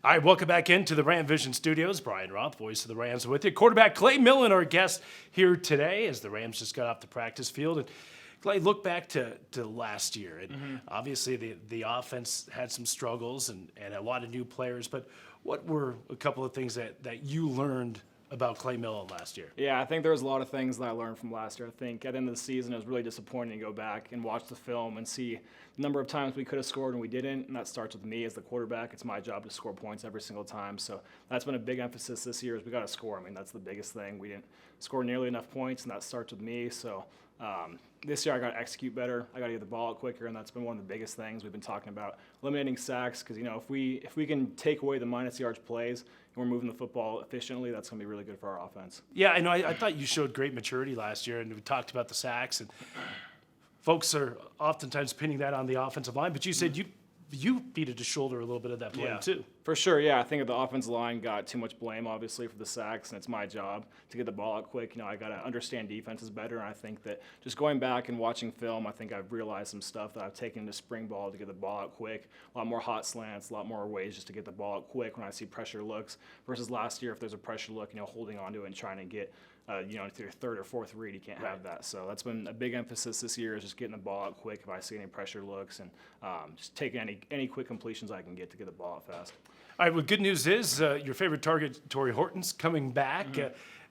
All right, welcome back into the Ram Vision Studios. Brian Roth, voice of the Rams, with you. Quarterback Clay Millen, our guest here today, as the Rams just got off the practice field. And Clay, look back to last year. And obviously the offense had some struggles and a lot of new players. But what were a couple of things that you learned about Clay Millen last year? Yeah, I think there was a lot of things that I learned from last year. I think at the end of the season, it was really disappointing to go back and watch the film and see the number of times we could have scored and we didn't. And that starts with me as the quarterback. It's my job to score points every single time. So that's been a big emphasis this year is we got to score. I mean, that's the biggest thing. We didn't score nearly enough points, and that starts with me. So this year I got to execute better. I got to get the ball out quicker, and that's been one of the biggest things we've been talking about. Eliminating sacks, because if we can take away the minus yards plays and we're moving the football efficiently, that's going to be really good for our offense. Yeah, I know. I thought you showed great maturity last year, and we talked about the sacks, and folks are oftentimes pinning that on the offensive line, but you said you beat it to shoulder a little bit of that blame too. For sure, yeah. I think the offensive line got too much blame, obviously, for the sacks, and it's my job to get the ball out quick. I got to understand defenses better, and I think that just going back and watching film, I think I've realized some stuff that I've taken to spring ball to get the ball out quick. A lot more hot slants, a lot more ways just to get the ball out quick when I see pressure looks versus last year if there's a pressure look, holding onto it and trying to get to your third or fourth read, you can't have that. So that's been a big emphasis this year is just getting the ball out quick if I see any pressure looks and just taking any quick completions I can get to get the ball out fast. All right, well, good news is your favorite target, Torrey Horton's coming back.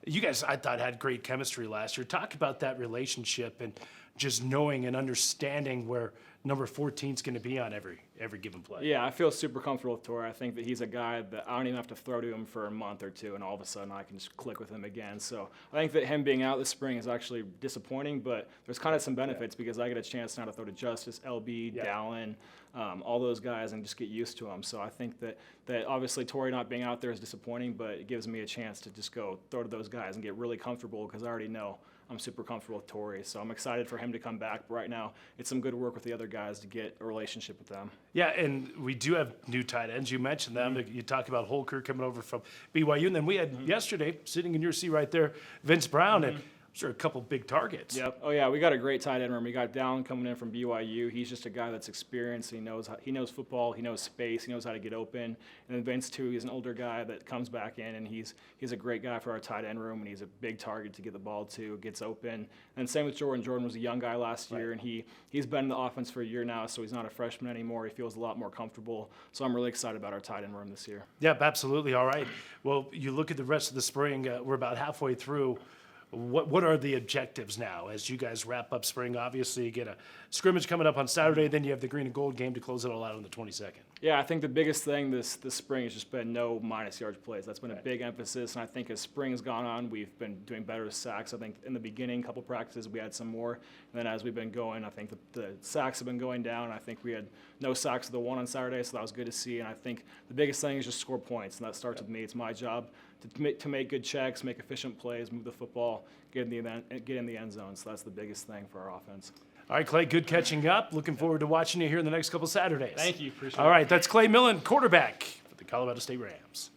You guys, I thought, had great chemistry last year. Talk about that relationship and just knowing and understanding where number 14 is going to be on every given play. Yeah, I feel super comfortable with Torrey. I think that he's a guy that I don't even have to throw to him for a month or two, and all of a sudden I can just click with him again. So I think that him being out this spring is actually disappointing, but there's kind of some benefits because I get a chance now to throw to Justice, LB, Dallin, all those guys, and just get used to them. So I think that obviously Torrey not being out there is disappointing, but it gives me a chance to just go throw to those guys and get really comfortable because I already know I'm super comfortable with Torrey. So I'm excited for him to come back. But right now, it's some good work with the other guys to get a relationship with them. Yeah, and we do have new tight ends. You mentioned them. You talked about Holker coming over from BYU. And then we had yesterday, sitting in your seat right there, Vince Brown. And I'm sure a couple big targets. Yep. Oh, yeah, we got a great tight end room. We got Dallin coming in from BYU. He's just a guy that's experienced. He knows football. He knows space. He knows how to get open. And then Vince, too, he's an older guy that comes back in, and he's a great guy for our tight end room, and he's a big target to get the ball to, gets open. And same with Jordan. Jordan was a young guy last year, and he's been in the offense for a year now, so he's not a freshman anymore. He feels a lot more comfortable. So I'm really excited about our tight end room this year. Yep, absolutely. All right. Well, you look at the rest of the spring. We're about halfway through. What are the objectives now as you guys wrap up spring? Obviously, you get a scrimmage coming up on Saturday, then you have the green and gold game to close it all out on the 22nd. Yeah, I think the biggest thing this spring has just been no minus yards plays. That's been a big emphasis, and I think as spring has gone on, we've been doing better with sacks. I think in the beginning, a couple practices, we had some more, and then as we've been going, I think the sacks have been going down. I think we had no sacks of the one on Saturday, so that was good to see, and I think the biggest thing is just score points, and that starts with me. It's my job to make good checks, make efficient plays, move the football, get in the end zone. So that's the biggest thing for our offense. All right, Clay, good catching up. Looking forward to watching you here in the next couple Saturdays. Thank you. Appreciate it. All right, that's Clay Millen, quarterback for the Colorado State Rams.